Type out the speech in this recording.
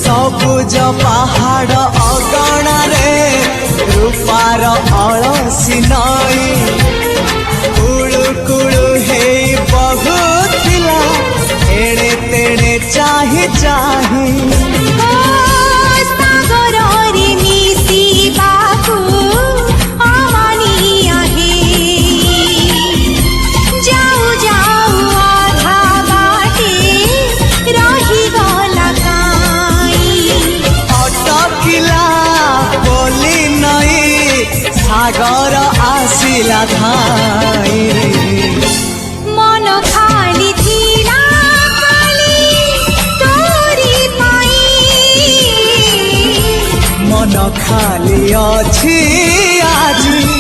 सबुज पहाड़ अगणारे रूपार अलसी नई कुळु कुळु हेई बहुथिला एणे तेणे चाहि चाहि सागर आसिला धाई मन खाली थिला खाली तोरी पाई मन खाली अछि आज